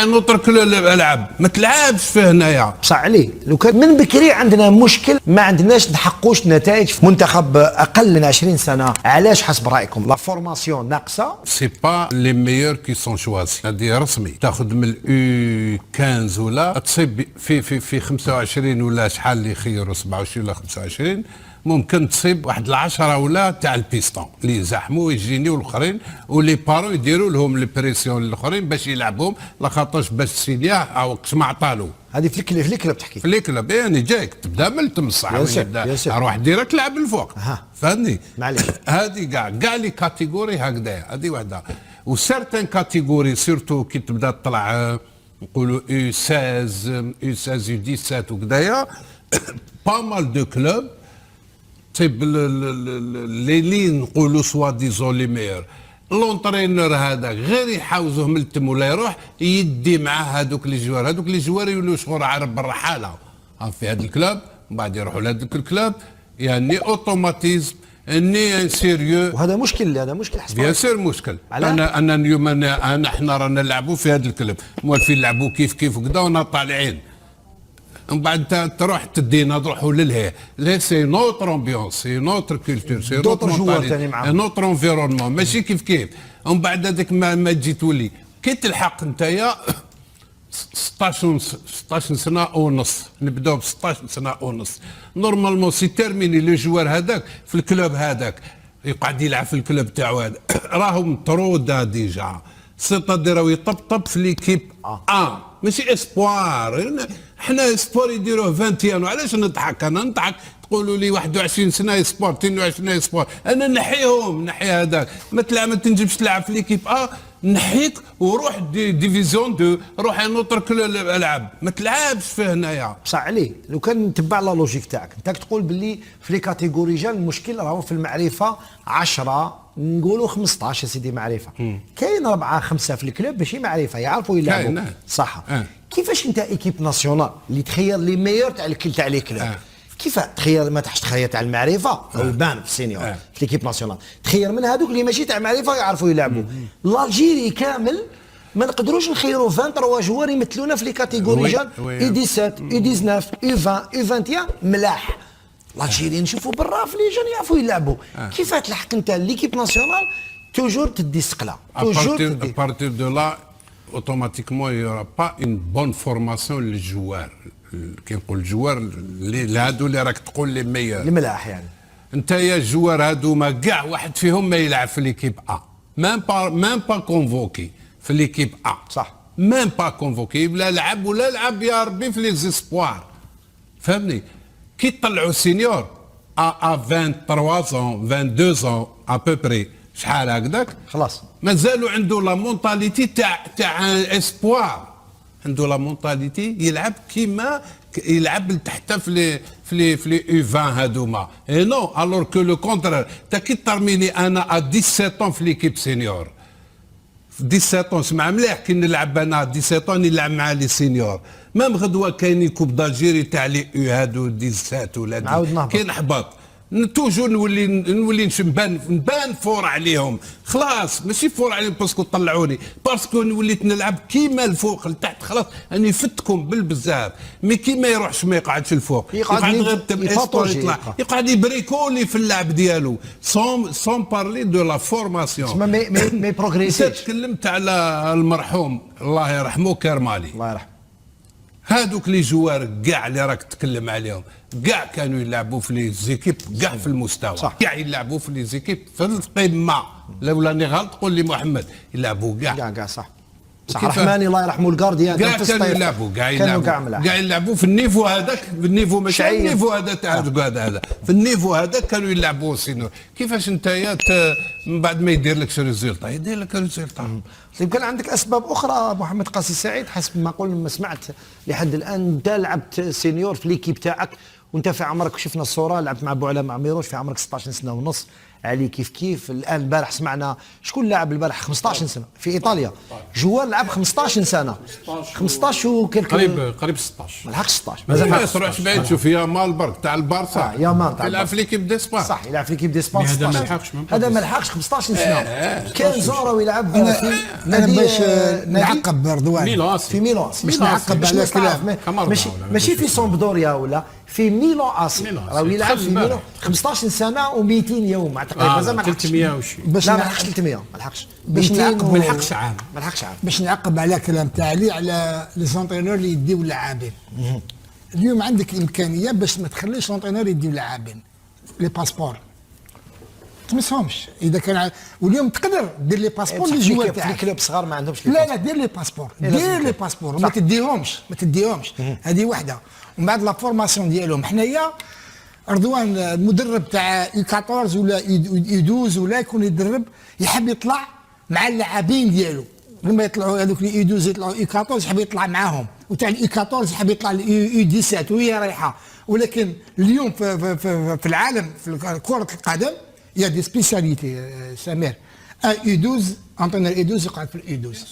روح نترك الالعاب ما تلعبش فيه هنايا. بصح عليه لو كان من بكري عندنا مشكل ما عندناش نحقوش نتائج في منتخب اقل من 20 سنه. علاش حسب رايكم لا فورماسيون ناقصه؟ سي با لي ميور كي سون شوازي، هذه رسمي. تاخذ من الاو 15 ولا تصيب في 25 ولا شحال اللي يخيروا 27 ولا 25 ممكن تصيب واحد العشرة ولا تاع البيستون اللي يزحموا يجينيو الاخرين ولي بارو يديروا لهم لي بريسيون الاخرين باش يلعبوهم لاخاطرش باش تسيلياه او وقت ما عطالو. هذه في الكلب تحكي في الكلب يعني جايك تبدا من تم الصحراوي يبدا روح ديريكت لعب الفوق فهمني. معليش هذه كاع لي كاتيجوري هكذا هذه وحده. وسيرتان كاتيجوري سيرتو كي تبدا تطلع نقولوا يو 16 يو 16 يو 17 وكذايا با مال دو كلوب طيب اللي نقولوا سوا ديزون لي ميور لونترينور هذا غير يحاوزوه من التم ولا يروح يدي معاه هذوك لي جوار. هذوك لي جوار يولوا شغل عارف بالرحاله في هذا الكلوب من بعد يروحوا لهذاك الكلوب يعني اوتوماتيزم اني سيريو. وهذا مشكل حسب بيان سير مشكل. انا اليوم احنا رانا نلعبوا في هذا الكلوب موالفين نلعبوا كيف وكذا ونا طالعين من بعد تروح تدينا نروحوا للهي سي نوتر امبيونس سي نوتر كولتور سي نوتر نوتر انفيرونمون ماشي كيف ومن بعد هذاك ما تجي تولي كي تلحق نتايا 16 سنه ونص نبداو ب 16 سنه ونص نورمالمون سي تيرميني لو جوار هذاك في الكلوب هذاك يقعد يلعب في الكلوب تاعو هذا راهم ترودا ديجا سيتادير راهو يطبطب في ليكيب ماشي اسبوار. احنا اسبوار يديروه 21 وعلاش نضحك انا نضحك تقولوا لي 21 سنه اسبوار 22 اسبوار انا نحي هذاك ما تنجمش تلعب في ليكيب نحيك وروح ديفيزيون 2 روح نترك الالعاب ما تلعبش فيه هنايا. بصح عليه لو كان نتبع لا لوجيك تاعك انت تقول باللي في لي كاتيجوري رجال المشكل راهو في المعرفه 10 نقولوا 15 يا سيدي معرفه. كاين 4 5 في الكلوب ماشي معرفه يعرفوا يلعبوا صح. كيفاش انت ايكيب ناسيونال اللي تخير لي ميور تاع لي كلوب كيف تخير ما تحش تخير تاع المعرفه او يبان في السينيور في ليكيب ناسيونال تخير من هذوك اللي ماشي تاع معرفه يعرفوا يلعبوا. الجيري كامل ما نقدروش نخيروا 23 جوار يمثلونا في لي كاتيجوري جون اي 17 اي 19 اي 20 اي 21 ملاح. الجيري نشوفوا برا في لي جون يعرفوا يلعبوا. كيف تلحق انت ليكيب ناسيونال توجور تدي سقله توجور بارتير دو لا اوتوماتيكمون يورا با اون بون فورماسيون للجوار. كي نقول الجوار اللي هادو اللي راك تقول لي ميور الملاح يعني انت يا الجوار هادو ما كاع واحد فيهم ما يلعب في ليكيب ميم با كونفوكي في ليكيب صح ميم با كونفوكي لا لعب ولا لعب يا ربي في لي زيسبوار فهمني. كي طلعوا سينيور 23 ans 22 ans ابوبري شحال هكذاك خلاص مازالوا عنده لا مونتاليتي تاع اسبوار عنده لا مونتاليتي يلعب كيما يلعب تحت في لي يو 20 هذوما اي نو الور كو لو كونترير تا كي ترميني انا 17 في ليكيب سينيور 17 سمع مليح كي نلعب انا 17 نلعب مع لي سينيور مام غدوه كاين كوب دالجيري تاع لي يو هادو 17 ولا كي نحبط توجو نولي نبان فور عليهم خلاص ماشي فور عليهم باسكو طلعوني باسكو وليت نلعب كيما الفوق لتحت خلاص اني فتكم بالبزاف مي كي ما يروحش ما يقعدش الفوق يقعد غير يطلع يقعد يبريكولي في اللعب ديالو سون بارلي دو لا فورماسيون مي بروغريسيش. تكلمت على المرحوم الله يرحمه كرمالي الله يرحمه هادوك لي جوار كاع اللي راك تتكلم عليهم كاع كانوا يلعبوا في لي زيكيب كاع في المستوى كاع يلعبوا في لي زيكيب في القمه لولا اني غلط قول لي محمد يلعبوا كاع صح رحماني الله يرحمه الجارديان كاع كانوا يلعبوا كاع يلعبوا في النيفو هذاك في النيفو ماشي النيفو هذا تاع هذا في النيفو هذا كانوا يلعبوا سينو. كيفاش انت من بعد ما يدير لك ريزولتا يدير لك ريزولتا يمكن عندك اسباب اخرى محمد قاسي سعيد حسب ما قول ما سمعت لحد الان انت لعبت سينيور في ليكيب تاعك وانت في عمرك شفنا الصوره لعبت مع بوعلى مع ميروش في عمرك 16 سنه ونص عليه كيف الان البارح سمعنا شكون لاعب البارح 15 سنه في ايطاليا، جوار لعب 15 سنه 15 وكلك قريب 16 ما لحقش 16 مازال ما يروحش بعيد. شوف يا مال برك تاع البارسا يامان تاع يلعب في ليكيب ديسبان صح، يلعب في ليكيب ديسبان هذا ما 16. لحقش هذا ما لحقش 15 سنه. كان زورو يلعب في انا نادي باش نعقب رضوان في ميلان باش نعقب على كلام ماشي في سامبدوريا ولا في ميلان اصلا، راه يلعب في ميلان 15 سنه و200 يوم اعتقد مازال ما لحقش 300 وشي باش لا ما لحقش 300 ما لحقش باش نعقب ما لحقش عام. ما لحقش عام. باش نعقب على كلام تاعي على لي زونترينور اللي يديو اللاعبين. اليوم عندك امكانيه باش ما تخليش لونترينور يديو اللاعبين لي باسبور تمسهمش اذا كان واليوم تقدر دير لي باسبور للجوار في تاعك. الكلوب صغار ما عندهمش لا دير لي باسبور دير لي باسبور ما تديهمش هذه وحده. ومن بعد لا فورماسيون ديالهم حنايا رضوان المدرب تاع يو 14 ولا يو 12 ولا يكون يدرب يحب يطلع مع اللاعبين ديالو لما يطلعوا هذوك يو 12 يطلعوا يو 14 يحب يطلع معاهم وتاع اليو 14 يحب يطلع يو 17 وهي رايحه. ولكن اليوم في العالم في كره القدم يا دي سبيسياليتي سمير يو 12 انترينور يو 12 يقعد في اليو 12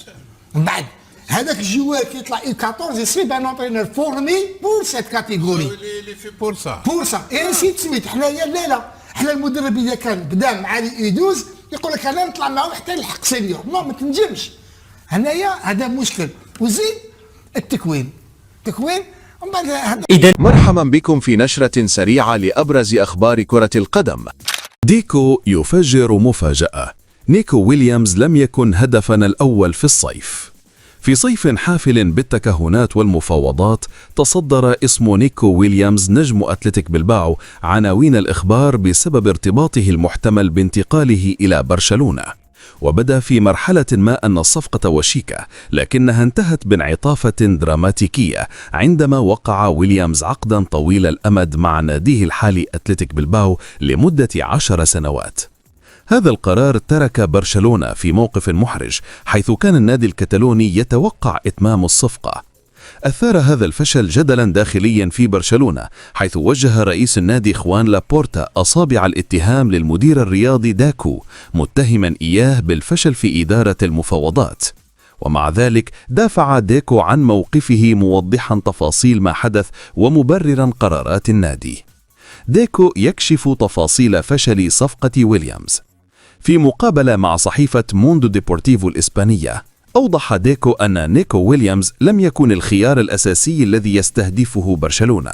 من بعد هذاك الجوار كي يطلع اي 14 يصيب ان انترينور فورمي بور سيت كاتيجوري اللي في بورصه اي نسيت سميت حنايا لا حنا المدرب اذا كان بدا مع الاي 12 يقول لك انا نطلع معاه حتى نلحق سينيور ما تنجمش. هنايا هذا مشكل. وزيد التكوين ومن بعد مرحبا بكم في نشرة سريعة لأبرز أخبار كرة القدم. ديكو يفجر مفاجأة. نيكو ويليامز لم يكن هدفنا الأول في الصيف. في صيف حافل بالتكهنات والمفاوضات تصدر اسم نيكو ويليامز نجم أتلتيك بلباو عناوين الإخبار بسبب ارتباطه المحتمل بانتقاله إلى برشلونة. وبدا في مرحلة ما أن الصفقة وشيكة، لكنها انتهت بانعطافة دراماتيكية عندما وقع ويليامز عقدا طويل الأمد مع ناديه الحالي أتلتيك بلباو لمدة 10 سنوات. هذا القرار ترك برشلونة في موقف محرج، حيث كان النادي الكتالوني يتوقع إتمام الصفقة. أثار هذا الفشل جدلا داخليا في برشلونة، حيث وجه رئيس النادي خوان لابورتا أصابع الاتهام للمدير الرياضي داكو، متهما إياه بالفشل في إدارة المفاوضات. ومع ذلك دافع ديكو عن موقفه موضحا تفاصيل ما حدث ومبررا قرارات النادي. ديكو يكشف تفاصيل فشل صفقة ويليامز. في مقابلة مع صحيفة موندو ديبورتيفو الإسبانية، أوضح ديكو أن نيكو ويليامز لم يكن الخيار الأساسي الذي يستهدفه برشلونة،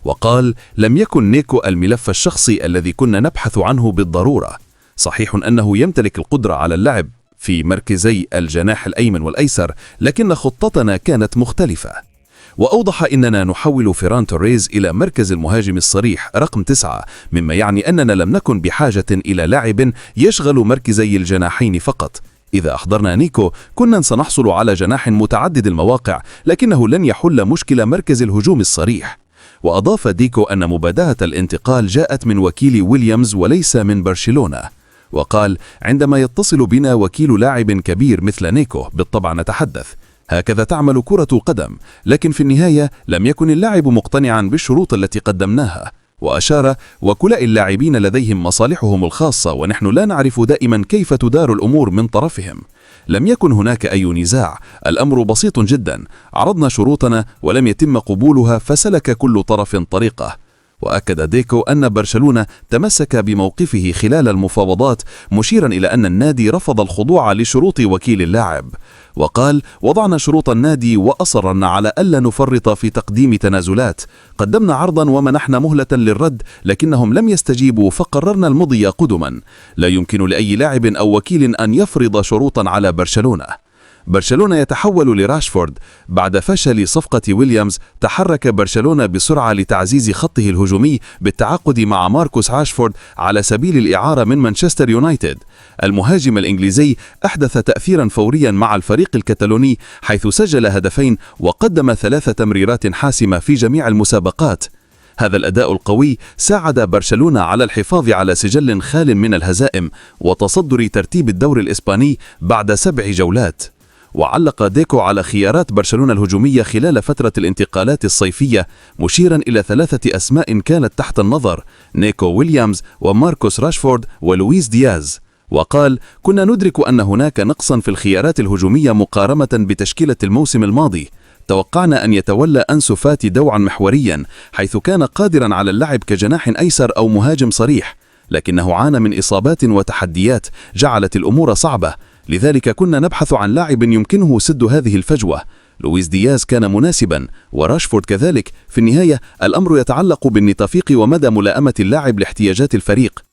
وقال: لم يكن نيكو الملف الشخصي الذي كنا نبحث عنه بالضرورة. صحيح أنه يمتلك القدرة على اللعب في مركزي الجناح الأيمن والأيسر، لكن خطتنا كانت مختلفة. وأوضح أننا نحول فيران توريز إلى مركز المهاجم الصريح رقم 9، مما يعني أننا لم نكن بحاجة إلى لاعب يشغل مركزي الجناحين فقط. إذا أحضرنا نيكو كنا سنحصل على جناح متعدد المواقع، لكنه لن يحل مشكلة مركز الهجوم الصريح. وأضاف ديكو أن مبادرة الانتقال جاءت من وكيل ويليامز وليس من برشلونة، وقال: عندما يتصل بنا وكيل لاعب كبير مثل نيكو بالطبع نتحدث. هكذا تعمل كرة القدم، لكن في النهاية لم يكن اللاعب مقتنعا بالشروط التي قدمناها. وأشار: وكلاء اللاعبين لديهم مصالحهم الخاصة، ونحن لا نعرف دائما كيف تدار الأمور من طرفهم. لم يكن هناك أي نزاع، الأمر بسيط جدا، عرضنا شروطنا ولم يتم قبولها فسلك كل طرف طريقه. وأكد ديكو أن برشلونة تمسك بموقفه خلال المفاوضات، مشيرا إلى أن النادي رفض الخضوع لشروط وكيل اللاعب. وقال: وضعنا شروط النادي وأصرنا على ألا نفرط في تقديم تنازلات. قدمنا عرضا ومنحنا مهلة للرد، لكنهم لم يستجيبوا فقررنا المضي قدما. لا يمكن لأي لاعب أو وكيل أن يفرض شروطا على برشلونة. برشلونة يتحول لراشفورد. بعد فشل صفقة ويليامز تحرك برشلونة بسرعة لتعزيز خطه الهجومي بالتعاقد مع ماركوس راشفورد على سبيل الإعارة من مانشستر يونايتد. المهاجم الإنجليزي أحدث تأثيرا فوريا مع الفريق الكتالوني، حيث سجل هدفين وقدم 3 تمريرات حاسمة في جميع المسابقات. هذا الأداء القوي ساعد برشلونة على الحفاظ على سجل خال من الهزائم وتصدر ترتيب الدوري الإسباني بعد 7 جولات. وعلق ديكو على خيارات برشلونة الهجومية خلال فترة الانتقالات الصيفية، مشيرا إلى 3 أسماء كانت تحت النظر: نيكو ويليامز وماركوس راشفورد ولويس دياز. وقال: كنا ندرك أن هناك نقصا في الخيارات الهجومية مقارنة بتشكيلة الموسم الماضي. توقعنا أن يتولى أنسو فاتي دوعا محوريا، حيث كان قادرا على اللعب كجناح أيسر أو مهاجم صريح، لكنه عانى من إصابات وتحديات جعلت الأمور صعبة، لذلك كنا نبحث عن لاعب يمكنه سد هذه الفجوة. لويس دياز كان مناسبا وراشفورد كذلك. في النهاية الأمر يتعلق بالتوفيق ومدى ملائمة اللاعب لاحتياجات الفريق.